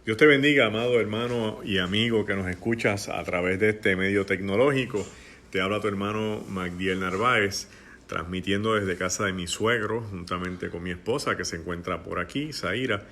Dios te bendiga, amado hermano y amigo que nos escuchas a través de este medio tecnológico. Te habla tu hermano Magdiel Narváez, transmitiendo desde casa de mi suegro, juntamente con mi esposa que se encuentra por aquí, Zaira,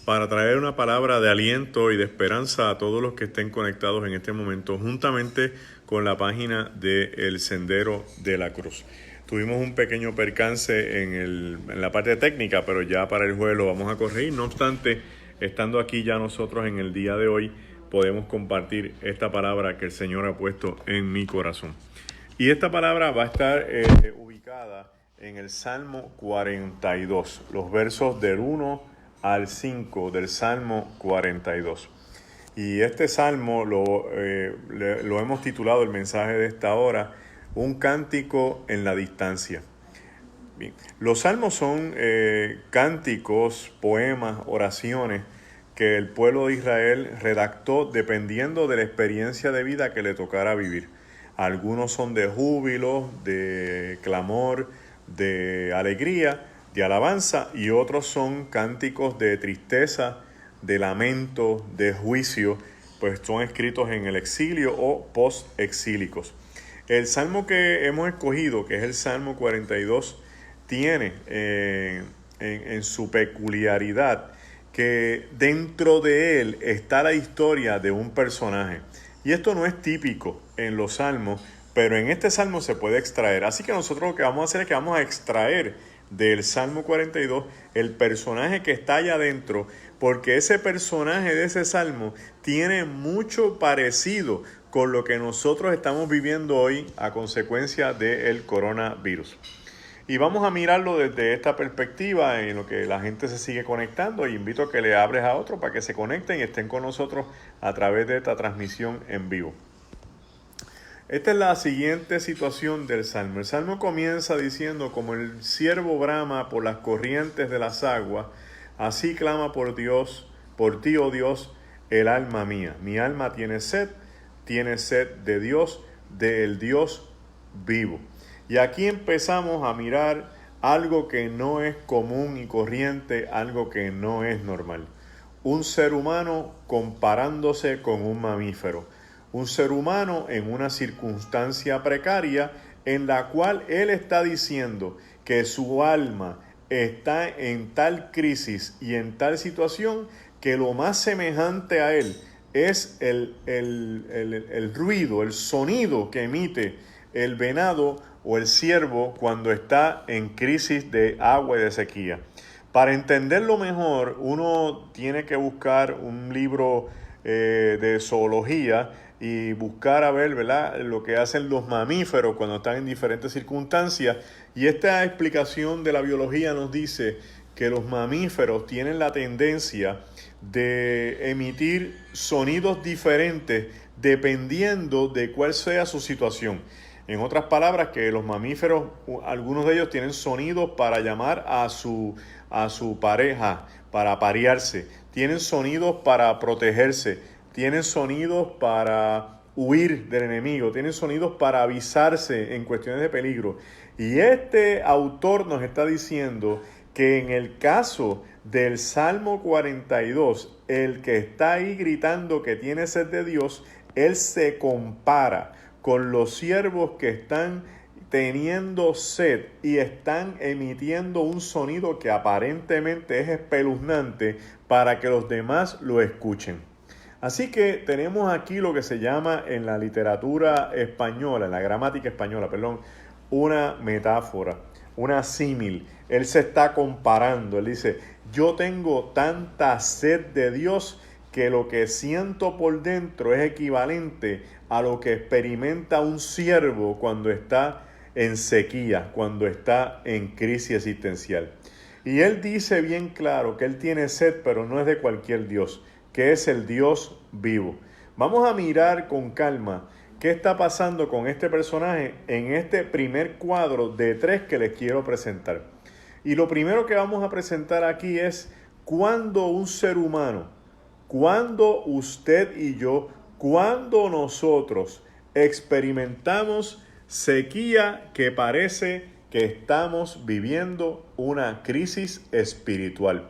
para traer una palabra de aliento y de esperanza a todos los que estén conectados en este momento, juntamente con la página de El Sendero de la Cruz. Tuvimos un pequeño percance en la parte técnica, pero ya para el jueves lo vamos a corregir. No obstante, estando aquí ya nosotros en el día de hoy, podemos compartir esta palabra que el Señor ha puesto en mi corazón. Y esta palabra va a estar ubicada en el Salmo 42, los versos del 1 al 5 del Salmo 42. Y este salmo lo hemos titulado, el mensaje de esta hora, un cántico en la distancia. Bien. Los salmos son cánticos, poemas, oraciones que el pueblo de Israel redactó dependiendo de la experiencia de vida que le tocara vivir. Algunos son de júbilo, de clamor, de alegría, de alabanza, y otros son cánticos de tristeza, de lamento, de juicio, pues son escritos en el exilio o post-exílicos. El salmo que hemos escogido, que es el Salmo 42, tiene en su peculiaridad que dentro de él está la historia de un personaje. Y esto no es típico en los salmos, pero en este salmo se puede extraer. Así que nosotros lo que vamos a hacer es que vamos a extraer del Salmo 42 el personaje que está allá adentro, porque ese personaje de ese salmo tiene mucho parecido con lo que nosotros estamos viviendo hoy a consecuencia del coronavirus. Y vamos a mirarlo desde esta perspectiva en lo que la gente se sigue conectando. Y invito a que le hables a otro para que se conecten y estén con nosotros a través de esta transmisión en vivo. Esta es la siguiente situación del Salmo. El Salmo comienza diciendo: como el ciervo brama por las corrientes de las aguas, así clama por Dios, por ti, oh Dios, el alma mía. Mi alma tiene sed de Dios, del Dios vivo. Y aquí empezamos a mirar algo que no es común y corriente, algo que no es normal. Un ser humano comparándose con un mamífero. Un ser humano en una circunstancia precaria en la cual él está diciendo que su alma está en tal crisis y en tal situación que lo más semejante a él es el ruido, el sonido que emite el venado o el ciervo cuando está en crisis de agua y de sequía. Para entenderlo mejor, uno tiene que buscar un libro de zoología y buscar a ver, ¿verdad?, lo que hacen los mamíferos cuando están en diferentes circunstancias. Y esta explicación de la biología nos dice que los mamíferos tienen la tendencia de emitir sonidos diferentes dependiendo de cuál sea su situación. En otras palabras, que los mamíferos, algunos de ellos tienen sonidos para llamar a su pareja, para aparearse. Tienen sonidos para protegerse. Tienen sonidos para huir del enemigo. Tienen sonidos para avisarse en cuestiones de peligro. Y este autor nos está diciendo que en el caso del Salmo 42, el que está ahí gritando que tiene sed de Dios, él se compara con los siervos que están teniendo sed y están emitiendo un sonido que aparentemente es espeluznante para que los demás lo escuchen. Así que tenemos aquí lo que se llama en la literatura española, en la gramática española, una metáfora, una símil. Él se está comparando, él dice: yo tengo tanta sed de Dios que lo que siento por dentro es equivalente a lo que experimenta un siervo cuando está en sequía, cuando está en crisis existencial. Y él dice bien claro que él tiene sed, pero no es de cualquier Dios, que es el Dios vivo. Vamos a mirar con calma qué está pasando con este personaje en este primer cuadro de 3 que les quiero presentar. Y lo primero que vamos a presentar aquí es cuando un ser humano, cuando usted y yo, cuando nosotros experimentamos sequía que parece que estamos viviendo una crisis espiritual.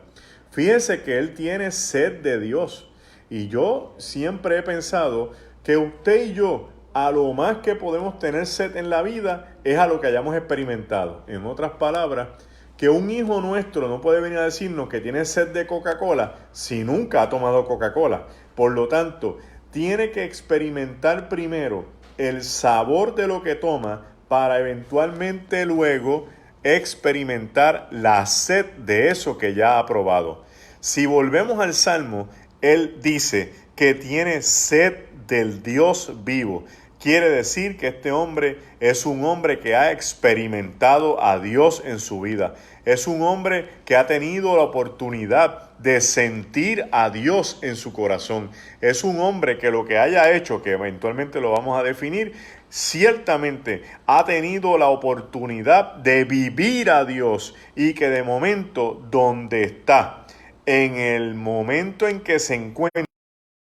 Fíjense que él tiene sed de Dios. Y yo siempre he pensado que usted y yo, a lo más que podemos tener sed en la vida, es a lo que hayamos experimentado. En otras palabras, que un hijo nuestro no puede venir a decirnos que tiene sed de Coca-Cola si nunca ha tomado Coca-Cola. Por lo tanto, tiene que experimentar primero el sabor de lo que toma para eventualmente luego experimentar la sed de eso que ya ha probado. Si volvemos al Salmo, él dice que tiene sed del Dios vivo. Quiere decir que este hombre es un hombre que ha experimentado a Dios en su vida. Es un hombre que ha tenido la oportunidad de sentir a Dios en su corazón. Es un hombre que lo que haya hecho, que eventualmente lo vamos a definir, ciertamente ha tenido la oportunidad de vivir a Dios y que de momento donde está, en el momento en que se encuentra,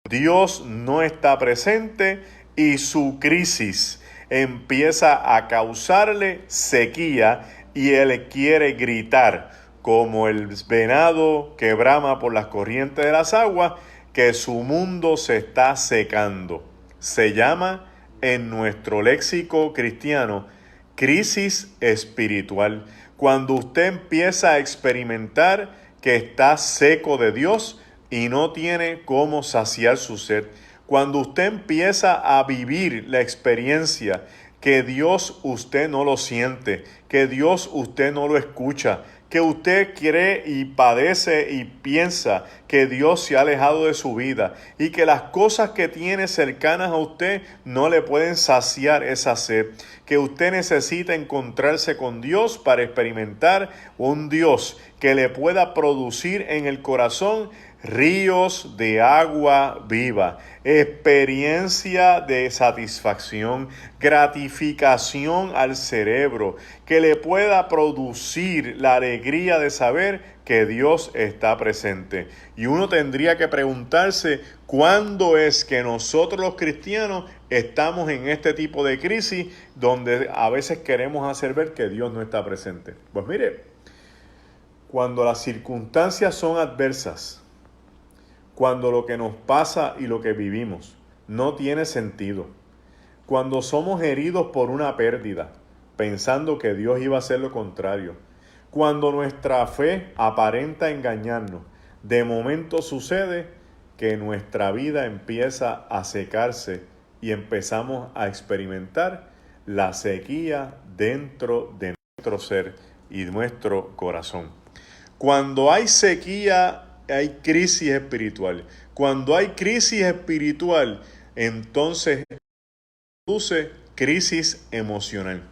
Dios no está presente y su crisis empieza a causarle sequía y él quiere gritar como el venado que brama por las corrientes de las aguas, que su mundo se está secando. Se llama en nuestro léxico cristiano crisis espiritual. Cuando usted empieza a experimentar que está seco de Dios y no tiene cómo saciar su sed. Cuando usted empieza a vivir la experiencia que Dios usted no lo siente, que Dios usted no lo escucha, que usted cree y padece y piensa que Dios se ha alejado de su vida y que las cosas que tiene cercanas a usted no le pueden saciar esa sed, que usted necesita encontrarse con Dios para experimentar un Dios que le pueda producir en el corazón ríos de agua viva, experiencia de satisfacción, gratificación al cerebro, que le pueda producir la alegría de saber que Dios está presente. Y uno tendría que preguntarse cuándo es que nosotros los cristianos estamos en este tipo de crisis donde a veces queremos hacer ver que Dios no está presente. Pues mire, cuando las circunstancias son adversas, cuando lo que nos pasa y lo que vivimos no tiene sentido, cuando somos heridos por una pérdida, pensando que Dios iba a hacer lo contrario, cuando nuestra fe aparenta engañarnos, de momento sucede que nuestra vida empieza a secarse y empezamos a experimentar la sequía dentro de nuestro ser y nuestro corazón. Cuando hay sequía, hay crisis espiritual. Cuando hay crisis espiritual, entonces produce crisis emocional.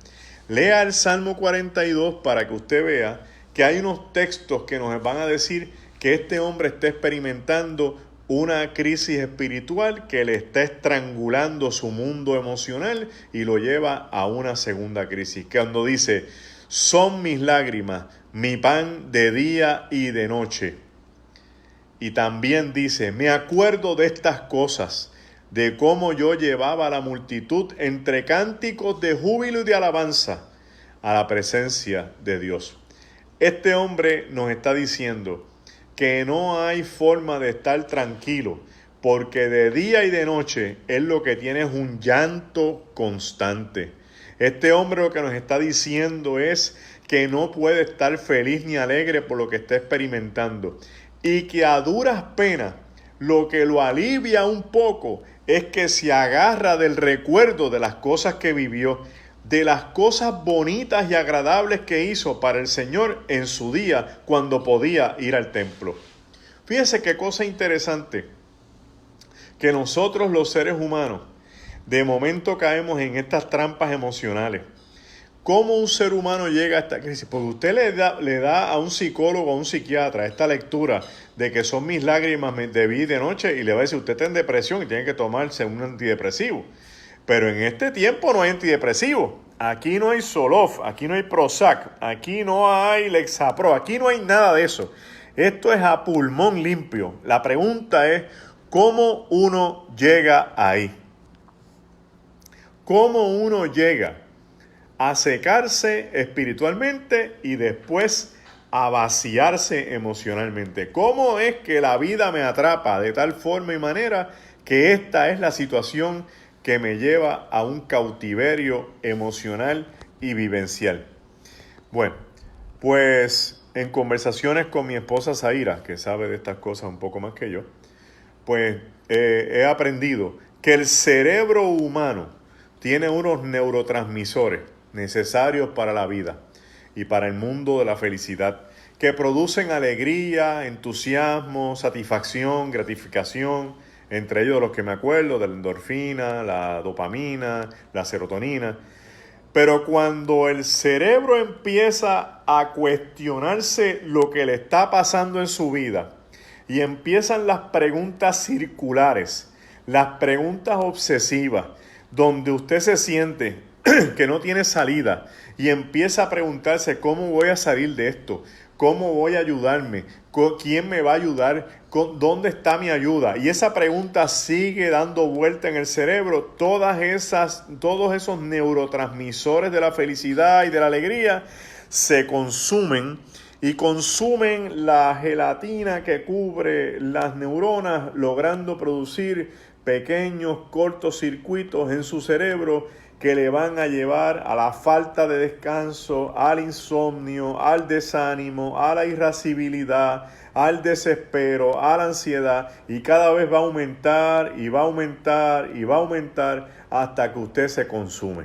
Lea el Salmo 42 para que usted vea que hay unos textos que nos van a decir que este hombre está experimentando una crisis espiritual que le está estrangulando su mundo emocional y lo lleva a una segunda crisis. Cuando dice, son mis lágrimas, mi pan de día y de noche. Y también dice, me acuerdo de estas cosas, de cómo yo llevaba a la multitud entre cánticos de júbilo y de alabanza a la presencia de Dios. Este hombre nos está diciendo que no hay forma de estar tranquilo, porque de día y de noche él lo que tiene es un llanto constante. Este hombre lo que nos está diciendo es que no puede estar feliz ni alegre por lo que está experimentando. Y que a duras penas lo que lo alivia un poco es que se agarra del recuerdo de las cosas que vivió, de las cosas bonitas y agradables que hizo para el Señor en su día cuando podía ir al templo. Fíjese qué cosa interesante, que nosotros los seres humanos de momento caemos en estas trampas emocionales. ¿Cómo un ser humano llega a esta crisis? Porque usted le da a un psicólogo, a un psiquiatra, esta lectura de que son mis lágrimas de día y de noche y le va a decir, usted está en depresión y tiene que tomarse un antidepresivo. Pero en este tiempo no hay antidepresivo. Aquí no hay Zoloft, aquí no hay Prozac, aquí no hay Lexapro, aquí no hay nada de eso. Esto es a pulmón limpio. La pregunta es, ¿cómo uno llega ahí? ¿Cómo uno llega a secarse espiritualmente y después a vaciarse emocionalmente. ¿Cómo es que la vida me atrapa de tal forma y manera que esta es la situación que me lleva a un cautiverio emocional y vivencial? Bueno, pues en conversaciones con mi esposa Zaira, que sabe de estas cosas un poco más que yo, pues he aprendido que el cerebro humano tiene unos neurotransmisores necesarios para la vida y para el mundo de la felicidad, que producen alegría, entusiasmo, satisfacción, gratificación, entre ellos los que me acuerdo, de la endorfina, la dopamina, la serotonina. Pero cuando el cerebro empieza a cuestionarse lo que le está pasando en su vida y empiezan las preguntas circulares, las preguntas obsesivas, donde usted se siente que no tiene salida y empieza a preguntarse cómo voy a salir de esto, cómo voy a ayudarme, quién me va a ayudar, dónde está mi ayuda, y esa pregunta sigue dando vuelta en el cerebro, todos esos neurotransmisores de la felicidad y de la alegría se consumen y consumen la gelatina que cubre las neuronas, logrando producir pequeños cortocircuitos en su cerebro que le van a llevar a la falta de descanso, al insomnio, al desánimo, a la irascibilidad, al desespero, a la ansiedad, y cada vez va a aumentar y va a aumentar y va a aumentar hasta que usted se consume.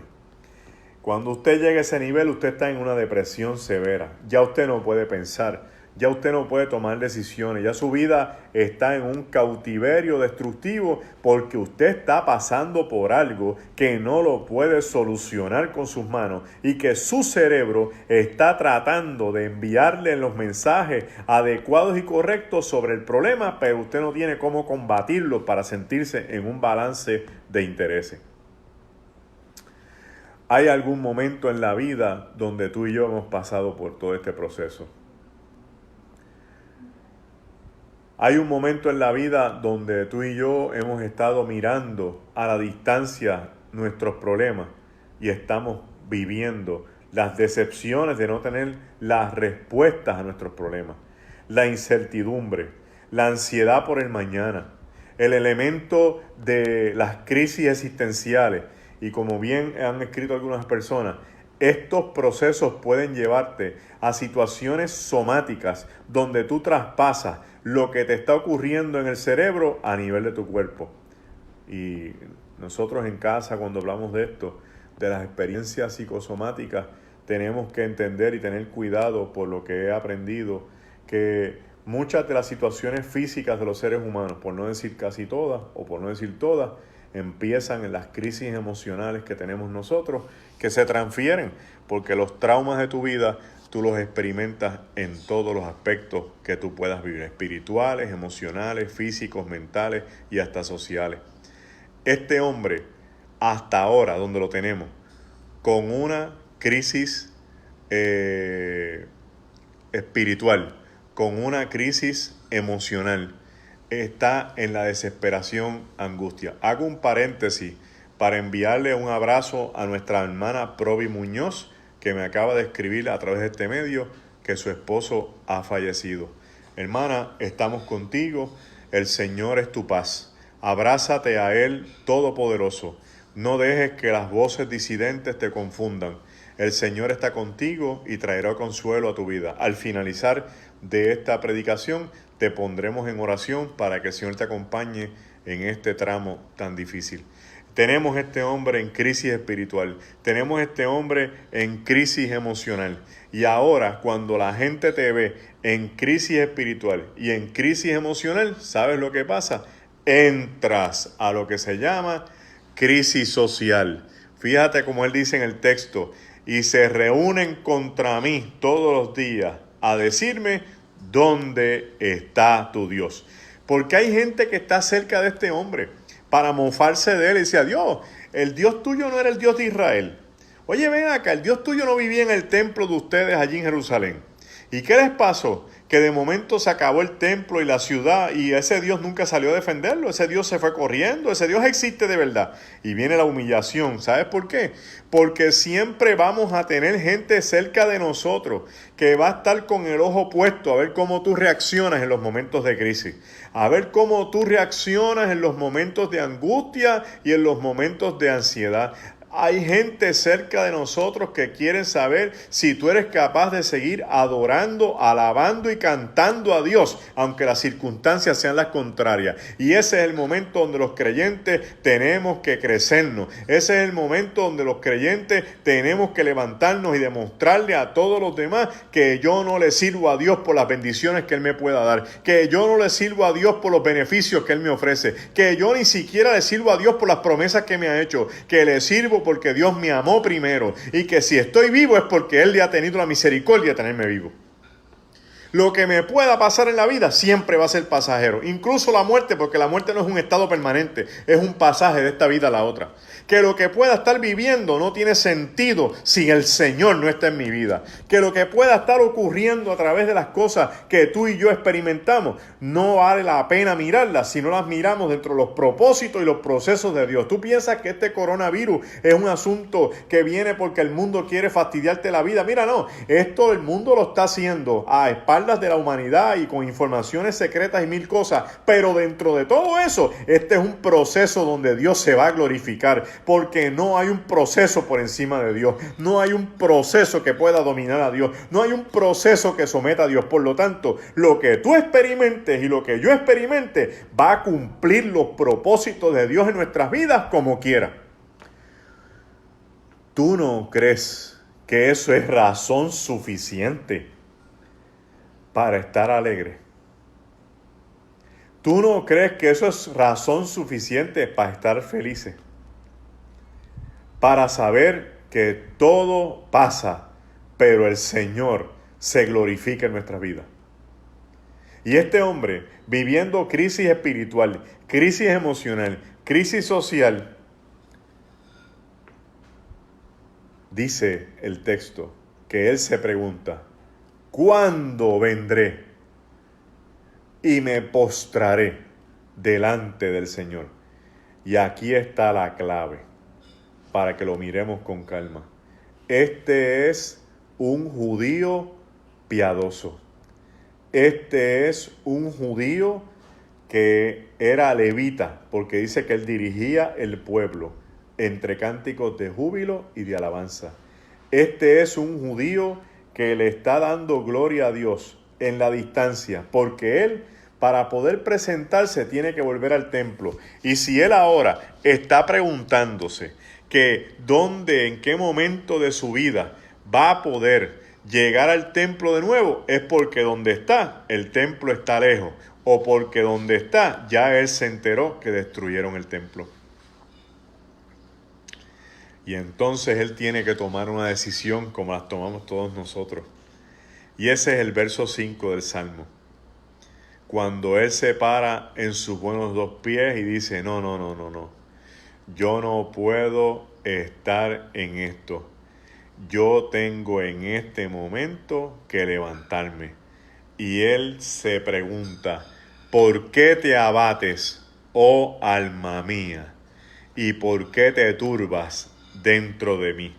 Cuando usted llega a ese nivel, usted está en una depresión severa. Ya usted no puede pensar, ya usted no puede tomar decisiones, ya su vida está en un cautiverio destructivo porque usted está pasando por algo que no lo puede solucionar con sus manos y que su cerebro está tratando de enviarle los mensajes adecuados y correctos sobre el problema, pero usted no tiene cómo combatirlo para sentirse en un balance de intereses. ¿Hay algún momento en la vida donde tú y yo hemos pasado por todo este proceso? Hay un momento en la vida donde tú y yo hemos estado mirando a la distancia nuestros problemas y estamos viviendo las decepciones de no tener las respuestas a nuestros problemas, la incertidumbre, la ansiedad por el mañana, el elemento de las crisis existenciales. Y como bien han escrito algunas personas, estos procesos pueden llevarte a situaciones somáticas donde tú traspasas lo que te está ocurriendo en el cerebro a nivel de tu cuerpo. Y nosotros en casa, cuando hablamos de esto, de las experiencias psicosomáticas, tenemos que entender y tener cuidado, por lo que he aprendido, que muchas de las situaciones físicas de los seres humanos, por no decir casi todas o por no decir todas, empiezan en las crisis emocionales que tenemos nosotros, que se transfieren, porque los traumas de tu vida tú los experimentas en todos los aspectos que tú puedas vivir, espirituales, emocionales, físicos, mentales y hasta sociales. Este hombre, hasta ahora, donde lo tenemos, con una crisis espiritual, con una crisis emocional, está en la desesperación, angustia. Hago un paréntesis para enviarle un abrazo a nuestra hermana Provi Muñoz, que me acaba de escribir a través de este medio que su esposo ha fallecido. Hermana, estamos contigo, el Señor es tu paz. Abrázate a Él Todopoderoso. No dejes que las voces disidentes te confundan. El Señor está contigo y traerá consuelo a tu vida. Al finalizar de esta predicación, te pondremos en oración para que el Señor te acompañe en este tramo tan difícil. Tenemos este hombre en crisis espiritual, tenemos este hombre en crisis emocional. Y ahora, cuando la gente te ve en crisis espiritual y en crisis emocional, ¿sabes lo que pasa? Entras a lo que se llama crisis social. Fíjate como él dice en el texto, y se reúnen contra mí todos los días a decirme, ¿dónde está tu Dios? Porque hay gente que está cerca de este hombre para mofarse de él y decía, Dios, el Dios tuyo no era el Dios de Israel. Oye, ven acá, el Dios tuyo no vivía en el templo de ustedes allí en Jerusalén. ¿Y qué les pasó? que de momento se acabó el templo y la ciudad y ese Dios nunca salió a defenderlo, ese Dios se fue corriendo, ese Dios existe de verdad. Y viene la humillación. ¿Sabes por qué? Porque siempre vamos a tener gente cerca de nosotros que va a estar con el ojo puesto a ver cómo tú reaccionas en los momentos de crisis, a ver cómo tú reaccionas en los momentos de angustia y en los momentos de ansiedad. Hay gente cerca de nosotros que quieren saber si tú eres capaz de seguir adorando, alabando y cantando a Dios, aunque las circunstancias sean las contrarias. Y ese es el momento donde los creyentes tenemos que crecernos. Ese es el momento donde los creyentes tenemos que levantarnos y demostrarle a todos los demás que yo no le sirvo a Dios por las bendiciones que Él me pueda dar, que yo no le sirvo a Dios por los beneficios que Él me ofrece, que yo ni siquiera le sirvo a Dios por las promesas que me ha hecho, que le sirvo porque Dios me amó primero y que si estoy vivo es porque Él le ha tenido la misericordia de tenerme vivo. Lo que me pueda pasar en la vida siempre va a ser pasajero, incluso la muerte, porque la muerte no es un estado permanente, es un pasaje de esta vida a la otra. Que lo que pueda estar viviendo no tiene sentido si el Señor no está en mi vida. Que lo que pueda estar ocurriendo a través de las cosas que tú y yo experimentamos no vale la pena mirarlas si no las miramos dentro de los propósitos y los procesos de Dios. Tú piensas que este coronavirus es un asunto que viene porque el mundo quiere fastidiarte la vida. Mira, no, esto el mundo lo está haciendo a espaldas de la humanidad y con informaciones secretas y mil cosas, pero dentro de todo eso, este es un proceso donde Dios se va a glorificar, porque no hay un proceso por encima de Dios, no hay un proceso que pueda dominar a Dios, no hay un proceso que someta a Dios. Por lo tanto, lo que tú experimentes y lo que yo experimente va a cumplir los propósitos de Dios en nuestras vidas como quiera. ¿Tú no crees que eso es razón suficiente para estar alegre? ¿Tú no crees que eso es razón suficiente para estar felices? Para saber que todo pasa, pero el Señor se glorifica en nuestra vida. Y este hombre, viviendo crisis espiritual, crisis emocional, crisis social, dice el texto que él se pregunta: ¿cuándo vendré y me postraré delante del Señor? Y aquí está la clave para que lo miremos con calma. Este es un judío piadoso. Este es un judío que era levita, porque dice que él dirigía el pueblo entre cánticos de júbilo y de alabanza. Este es un judío que le está dando gloria a Dios en la distancia, porque él, para poder presentarse, tiene que volver al templo. Y si él ahora está preguntándose que dónde, en qué momento de su vida va a poder llegar al templo de nuevo, es porque donde está, el templo está lejos, o porque donde está, ya él se enteró que destruyeron el templo. Y entonces él tiene que tomar una decisión como las tomamos todos nosotros. Y ese es el verso 5 del Salmo. Cuando él se para en sus buenos dos pies y dice: no. Yo no puedo estar en esto. Yo tengo en este momento que levantarme. Y él se pregunta: ¿por qué te abates, oh alma mía? ¿Y por qué te turbas dentro de mí?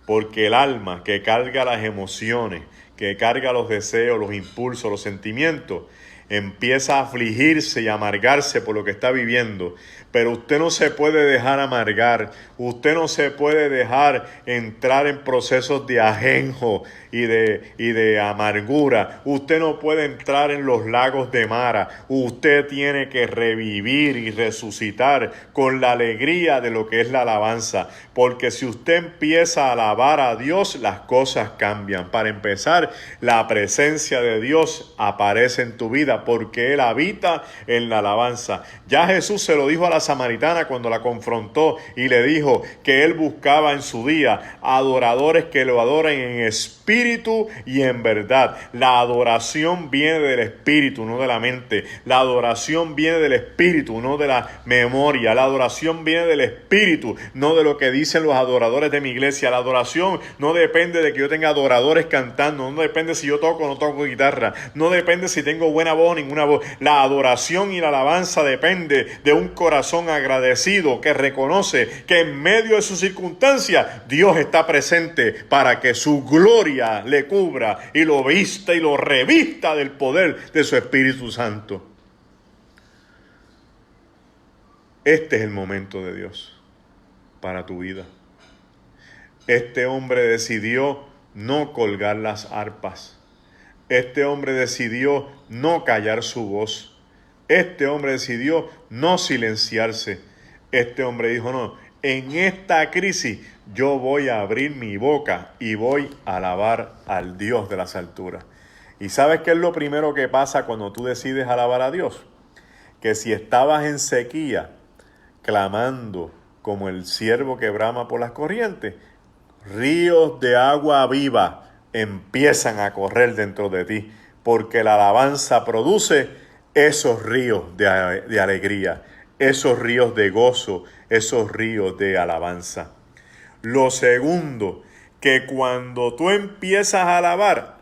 Porque el alma que carga las emociones, que carga los deseos, los impulsos, los sentimientos, empieza a afligirse y amargarse por lo que está viviendo. Pero usted no se puede dejar amargar, usted no se puede dejar entrar en procesos de ajenjo y de amargura. Usted no puede entrar en los lagos de Mara. Usted tiene que revivir y resucitar con la alegría de lo que es la alabanza. Porque si usted empieza a alabar a Dios, las cosas cambian. Para empezar, la presencia de Dios aparece en tu vida vida, porque Él habita en la alabanza. Ya Jesús se lo dijo a la samaritana cuando la confrontó y le dijo que Él buscaba en su día adoradores que lo adoren en espíritu y en verdad. La adoración viene del espíritu, no de la mente. La adoración viene del espíritu, no de la memoria. La adoración viene del espíritu, no de lo que dicen los adoradores de mi iglesia. La adoración no depende de que yo tenga adoradores cantando, no depende si yo toco o no toco guitarra, no depende si tengo buena voz o ninguna voz. La adoración y la alabanza depende de un corazón agradecido que reconoce que en medio de sus circunstancias Dios está presente para que su gloria le cubra y lo vista y lo revista del poder de su Espíritu Santo. Este es el momento de Dios para tu vida. Este hombre decidió no colgar las arpas. Este hombre decidió no callar su voz. Este hombre decidió no silenciarse. Este hombre dijo, no, en esta crisis yo voy a abrir mi boca y voy a alabar al Dios de las alturas. ¿Y sabes qué es lo primero que pasa cuando tú decides alabar a Dios? Que si estabas en sequía, clamando como el ciervo que brama por las corrientes, ríos de agua viva empiezan a correr dentro de ti, porque la alabanza produce esos ríos de alegría, esos ríos de gozo, esos ríos de alabanza. Lo segundo, que cuando tú empiezas a alabar,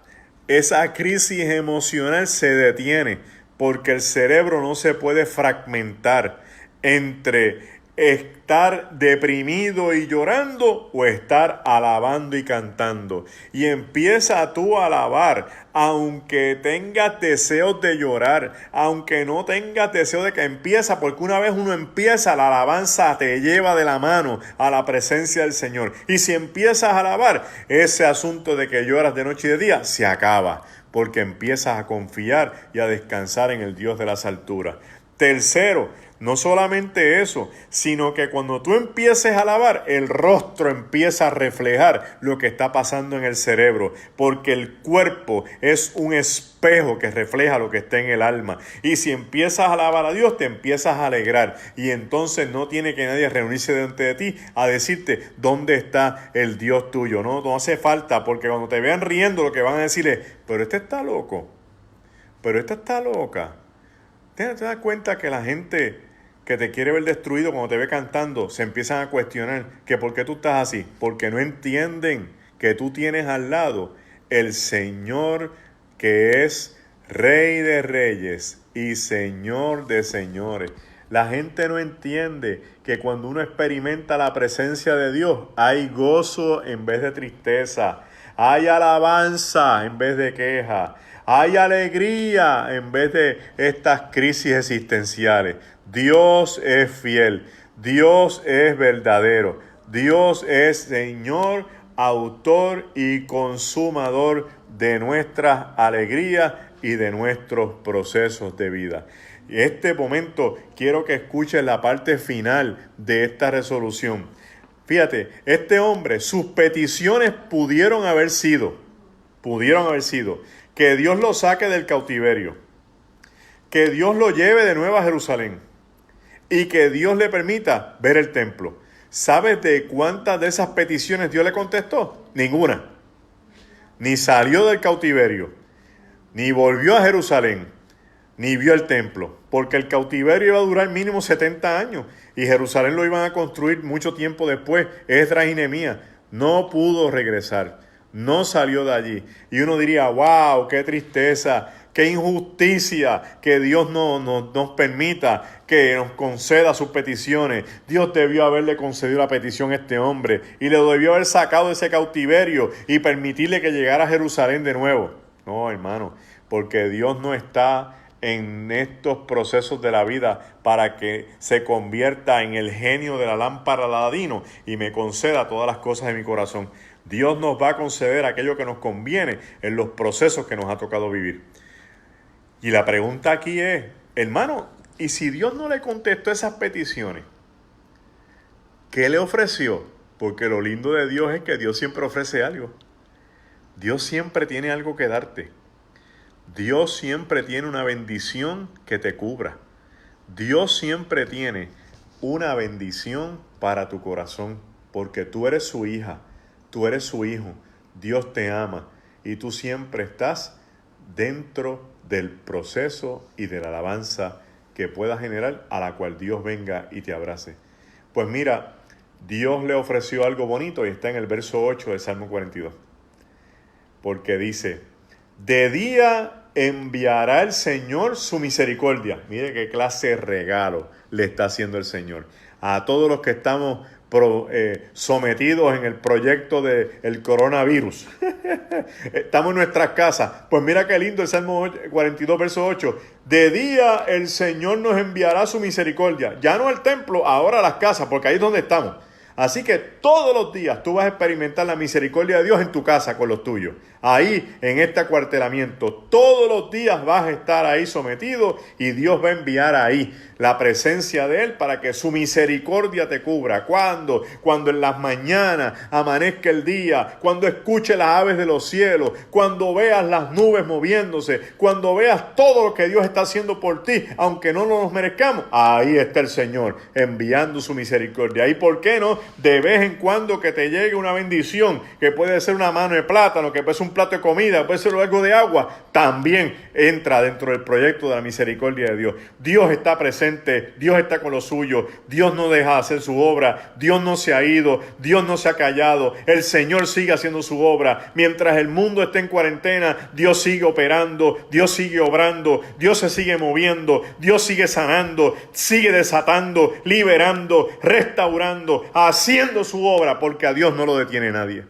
esa crisis emocional se detiene, porque el cerebro no se puede fragmentar entre estar deprimido y llorando o estar alabando y cantando. Y empieza tú a alabar, aunque tengas deseos de llorar, aunque no tengas deseo de que empieza, porque una vez uno empieza, la alabanza te lleva de la mano a la presencia del Señor. Y si empiezas a alabar, ese asunto de que lloras de noche y de día se acaba, porque empiezas a confiar y a descansar en el Dios de las alturas. Tercero, no solamente eso, sino que cuando tú empieces a alabar, el rostro empieza a reflejar lo que está pasando en el cerebro, porque el cuerpo es un espejo que refleja lo que está en el alma. Y si empiezas a alabar a Dios, te empiezas a alegrar. Y entonces no tiene que nadie reunirse delante de ti a decirte dónde está el Dios tuyo. No hace falta, porque cuando te vean riendo, lo que van a decir es, pero este está loco, pero esta está loca. ¿Te das cuenta que la gente que te quiere ver destruido cuando te ve cantando se empiezan a cuestionar que por qué tú estás así? Porque no entienden que tú tienes al lado el Señor que es Rey de Reyes y Señor de Señores. La gente no entiende que cuando uno experimenta la presencia de Dios hay gozo en vez de tristeza, hay alabanza en vez de queja, hay alegría en vez de estas crisis existenciales. Dios es fiel, Dios es verdadero, Dios es Señor, autor y consumador de nuestras alegrías y de nuestros procesos de vida. En este momento quiero que escuches la parte final de esta resolución. Fíjate, este hombre, sus peticiones pudieron haber sido que Dios lo saque del cautiverio, que Dios lo lleve de nuevo a Jerusalén y que Dios le permita ver el templo. ¿Sabes de cuántas de esas peticiones Dios le contestó? Ninguna. Ni salió del cautiverio, ni volvió a Jerusalén, ni vio el templo, porque el cautiverio iba a durar mínimo 70 años y Jerusalén lo iban a construir mucho tiempo después. Esdras y Nehemías. No pudo regresar, no salió de allí. Y uno diría, wow, qué tristeza, qué injusticia que Dios no nos permita que nos conceda sus peticiones. Dios debió haberle concedido la petición a este hombre y le debió haber sacado de ese cautiverio y permitirle que llegara a Jerusalén de nuevo. No, hermano, porque Dios no está en estos procesos de la vida para que se convierta en el genio de la lámpara Aladino y me conceda todas las cosas de mi corazón. Dios nos va a conceder aquello que nos conviene en los procesos que nos ha tocado vivir. Y la pregunta aquí es, hermano, ¿y si Dios no le contestó esas peticiones? ¿Qué le ofreció? Porque lo lindo de Dios es que Dios siempre ofrece algo. Dios siempre tiene algo que darte. Dios siempre tiene una bendición que te cubra. Dios siempre tiene una bendición para tu corazón, porque tú eres su hija, tú eres su hijo, Dios te ama y tú siempre estás dentro del proceso y de la alabanza que pueda generar, a la cual Dios venga y te abrace. Pues mira, Dios le ofreció algo bonito y está en el verso 8 del Salmo 42. Porque dice, de día enviará el Señor su misericordia. Mire qué clase de regalo le está haciendo el Señor a todos los que estamos sometidos en el proyecto del coronavirus. Estamos en nuestras casas. Pues mira qué lindo el Salmo 42, verso 8. De día el Señor nos enviará su misericordia. Ya no al templo, ahora a las casas, porque ahí es donde estamos. Así que todos los días tú vas a experimentar la misericordia de Dios en tu casa con los tuyos. Ahí, en este acuartelamiento, todos los días vas a estar ahí sometido y Dios va a enviar ahí la presencia de Él para que su misericordia te cubra. ¿Cuándo? Cuando en las mañanas amanezca el día, cuando escuche las aves de los cielos, cuando veas las nubes moviéndose, cuando veas todo lo que Dios está haciendo por ti, aunque no nos merezcamos, ahí está el Señor enviando su misericordia. ¿Y por qué no? De vez en cuando que te llegue una bendición, que puede ser una mano de plátano, que puede ser un plato de comida, puede ser algo de agua, también entra dentro del proyecto de la misericordia de Dios. Dios está presente, Dios está con lo suyo, Dios no deja de hacer su obra, Dios no se ha ido, Dios no se ha callado, el Señor sigue haciendo su obra. Mientras el mundo esté en cuarentena, Dios sigue operando, Dios sigue obrando, Dios se sigue moviendo, Dios sigue sanando, sigue desatando, liberando, restaurando, haciendo su obra, porque a Dios no lo detiene nadie.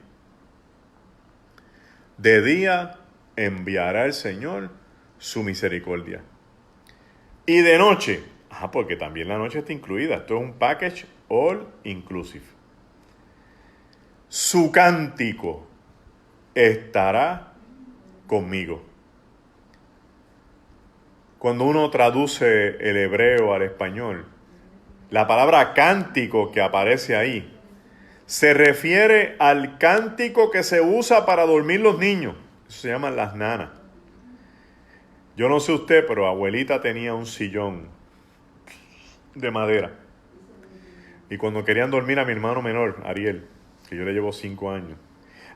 De día enviará el Señor su misericordia. Y de noche, porque también la noche está incluida, esto es un package all inclusive. Su cántico estará conmigo. Cuando uno traduce el hebreo al español, la palabra cántico que aparece ahí se refiere al cántico que se usa para dormir los niños. Eso se llaman las nanas. Yo no sé usted, pero abuelita tenía un sillón de madera. Y cuando querían dormir a mi hermano menor, Ariel, que yo le llevo 5 años,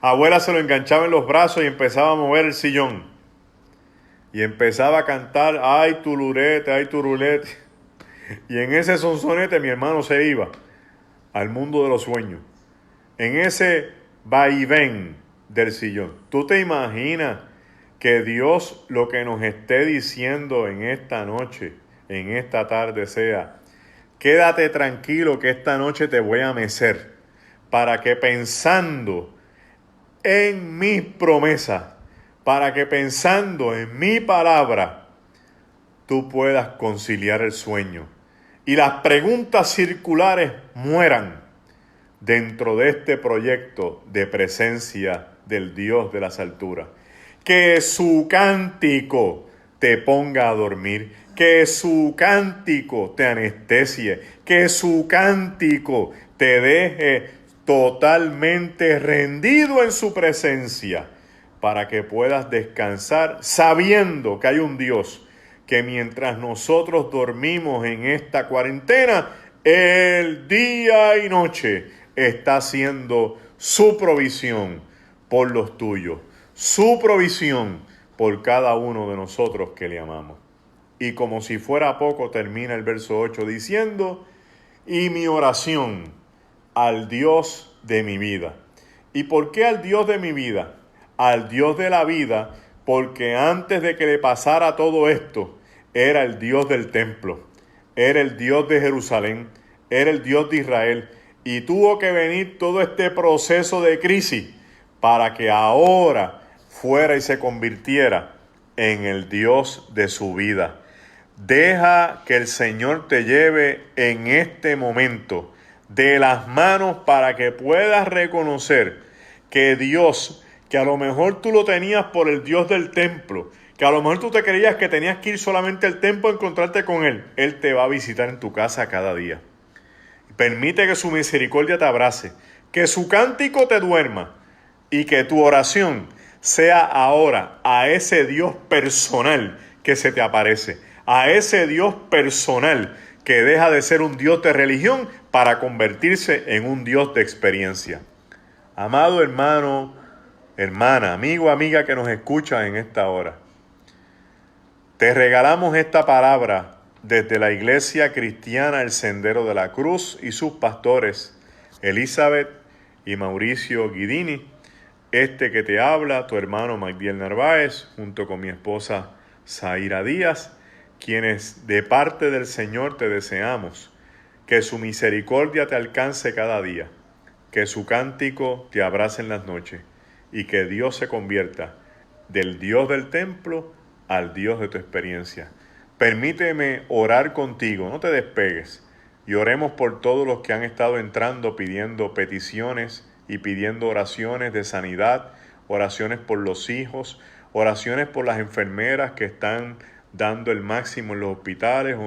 abuela se lo enganchaba en los brazos y empezaba a mover el sillón. Y empezaba a cantar, ay turulete, ay turulete. Y en ese sonsonete mi hermano se iba al mundo de los sueños. En ese vaivén del sillón. ¿Tú te imaginas que Dios lo que nos esté diciendo en esta noche, en esta tarde sea, quédate tranquilo que esta noche te voy a mecer, para que pensando en mis promesas, para que pensando en mi palabra, tú puedas conciliar el sueño y las preguntas circulares mueran dentro de este proyecto de presencia del Dios de las alturas. Que su cántico te ponga a dormir, que su cántico te anestesie, que su cántico te deje totalmente rendido en su presencia, para que puedas descansar sabiendo que hay un Dios que mientras nosotros dormimos en esta cuarentena, el día y noche está haciendo su provisión por los tuyos, su provisión por cada uno de nosotros que le amamos. Y como si fuera poco, termina el verso 8 diciendo, y mi oración al Dios de mi vida. ¿Y por qué al Dios de mi vida? Al Dios de la vida, porque antes de que le pasara todo esto, era el Dios del templo, era el Dios de Jerusalén, era el Dios de Israel, y tuvo que venir todo este proceso de crisis para que ahora fuera y se convirtiera en el Dios de su vida. Deja que el Señor te lleve en este momento de las manos para que puedas reconocer que Dios, que a lo mejor tú lo tenías por el Dios del templo, que a lo mejor tú te creías que tenías que ir solamente al templo a encontrarte con Él, Él te va a visitar en tu casa cada día. Permite que su misericordia te abrace, que su cántico te duerma y que tu oración sea ahora a ese Dios personal que se te aparece, a ese Dios personal que deja de ser un Dios de religión para convertirse en un Dios de experiencia. Amado hermano, hermana, amigo, amiga que nos escucha en esta hora, te regalamos esta palabra desde la Iglesia Cristiana El Sendero de la Cruz y sus pastores, Elizabeth y Mauricio Guidini. Este que te habla, tu hermano Magdiel Narváez, junto con mi esposa Zaira Díaz, quienes de parte del Señor te deseamos que su misericordia te alcance cada día, que su cántico te abrace en las noches y que Dios se convierta del Dios del templo al Dios de tu experiencia. Permíteme orar contigo, no te despegues, y oremos por todos los que han estado entrando pidiendo peticiones y pidiendo oraciones de sanidad, oraciones por los hijos, oraciones por las enfermeras que están dando el máximo en los hospitales,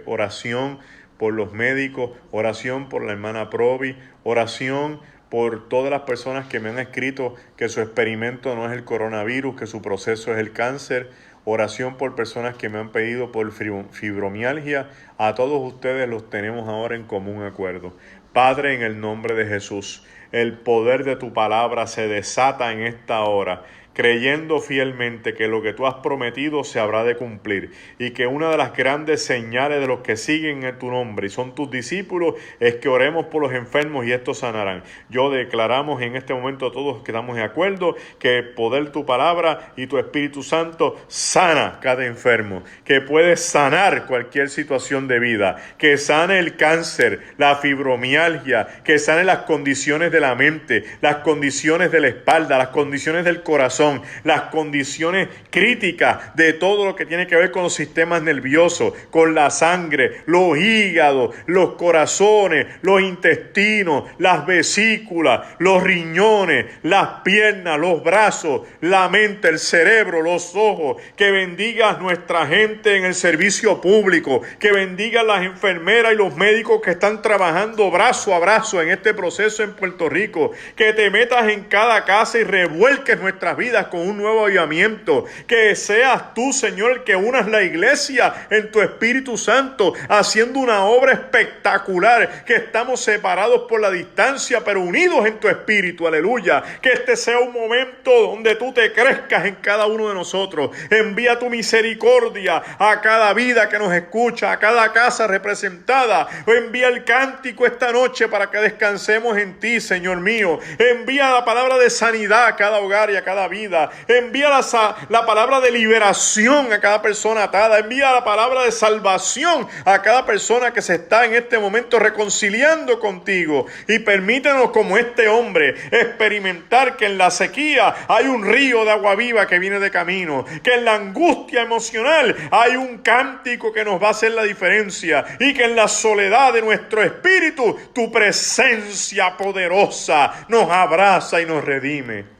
oración por los médicos, oración por la hermana Provi, oración por todas las personas que me han escrito que su experimento no es el coronavirus, que su proceso es el cáncer, oración por personas que me han pedido por fibromialgia. A todos ustedes los tenemos ahora en común acuerdo. Padre, en el nombre de Jesús, el poder de tu palabra se desata en esta hora, creyendo fielmente que lo que tú has prometido se habrá de cumplir y que una de las grandes señales de los que siguen en tu nombre y son tus discípulos es que oremos por los enfermos y estos sanarán. Yo declaramos en este momento, todos quedamos de acuerdo, que el poder de tu palabra y tu Espíritu Santo sana cada enfermo, que puede sanar cualquier situación de vida, que sane el cáncer, la fibromialgia, que sane las condiciones de la mente, las condiciones de la espalda, las condiciones del corazón, las condiciones críticas de todo lo que tiene que ver con los sistemas nerviosos, con la sangre, los hígados, los corazones, los intestinos, las vesículas, los riñones, las piernas, los brazos, la mente, el cerebro, los ojos. Que bendigas nuestra gente en el servicio público, que bendigas las enfermeras y los médicos que están trabajando brazo a brazo en este proceso en Puerto Rico, que te metas en cada casa y revuelques nuestras vidas con un nuevo avivamiento, que seas tú, Señor, el que unas la iglesia en tu Espíritu Santo, haciendo una obra espectacular, que estamos separados por la distancia, pero unidos en tu Espíritu, aleluya. Que este sea un momento donde tú te crezcas en cada uno de nosotros. Envía tu misericordia a cada vida que nos escucha, a cada casa representada. Envía el cántico esta noche para que descansemos en ti, Señor mío. Envía la palabra de sanidad a cada hogar y a cada vida. Envía la palabra de liberación a cada persona atada. Envía la palabra de salvación a cada persona que se está en este momento reconciliando contigo. Y permítenos, como este hombre, experimentar que en la sequía hay un río de agua viva que viene de camino, que en la angustia emocional hay un cántico que nos va a hacer la diferencia, y que en la soledad de nuestro espíritu tu presencia poderosa nos abraza y nos redime.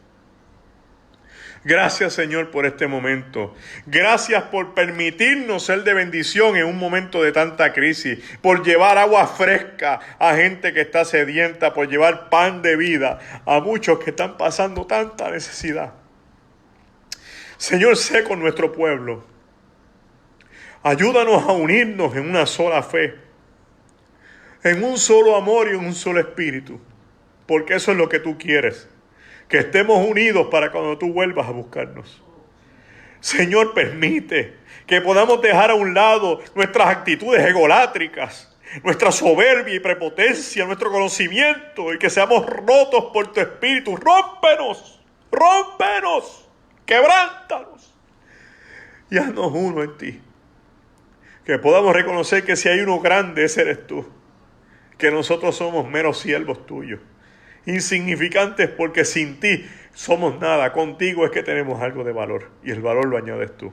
Gracias, Señor, por este momento. Gracias por permitirnos ser de bendición en un momento de tanta crisis, por llevar agua fresca a gente que está sedienta, por llevar pan de vida a muchos que están pasando tanta necesidad. Señor, sé con nuestro pueblo. Ayúdanos a unirnos en una sola fe, en un solo amor y en un solo espíritu, porque eso es lo que tú quieres. Que estemos unidos para cuando tú vuelvas a buscarnos. Señor, permite que podamos dejar a un lado nuestras actitudes egolátricas, nuestra soberbia y prepotencia, nuestro conocimiento, y que seamos rotos por tu Espíritu. ¡Rómpenos! ¡Rómpenos! ¡Quebrántanos! Y haznos uno en ti. Que podamos reconocer que si hay uno grande, ese eres tú. Que nosotros somos meros siervos tuyos, insignificantes, porque sin ti somos nada. Contigo es que tenemos algo de valor, y el valor lo añades tú.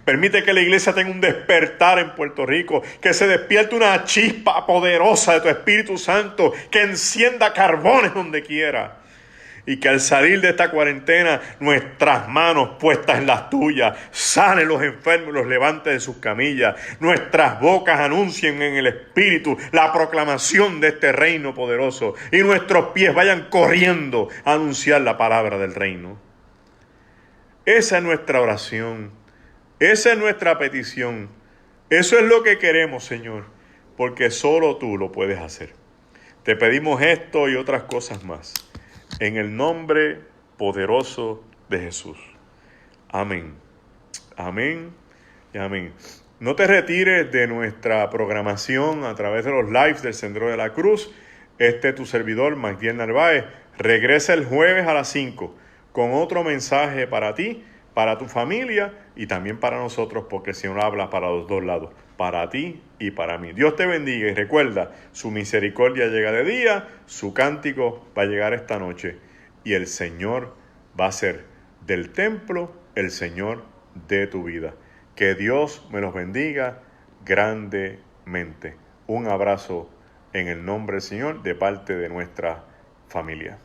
Permite que la iglesia tenga un despertar en Puerto Rico, que se despierte una chispa poderosa de tu Espíritu Santo, que encienda carbones donde quiera. Y que al salir de esta cuarentena, nuestras manos puestas en las tuyas sanen los enfermos y los levanten de sus camillas. Nuestras bocas anuncien en el Espíritu la proclamación de este reino poderoso. Y nuestros pies vayan corriendo a anunciar la palabra del reino. Esa es nuestra oración. Esa es nuestra petición. Eso es lo que queremos, Señor, porque solo tú lo puedes hacer. Te pedimos esto y otras cosas más, en el nombre poderoso de Jesús. Amén. Amén y amén. No te retires de nuestra programación a través de los lives del Sendero de la Cruz. Tu servidor, Magdiel Narváez, regresa el jueves a las 5 con otro mensaje para ti, para tu familia y también para nosotros, porque el Señor habla para los dos lados, para ti y para mí. Dios te bendiga y recuerda, su misericordia llega de día, su cántico va a llegar esta noche y el Señor va a ser del templo el Señor de tu vida. Que Dios me los bendiga grandemente. Un abrazo en el nombre del Señor de parte de nuestra familia.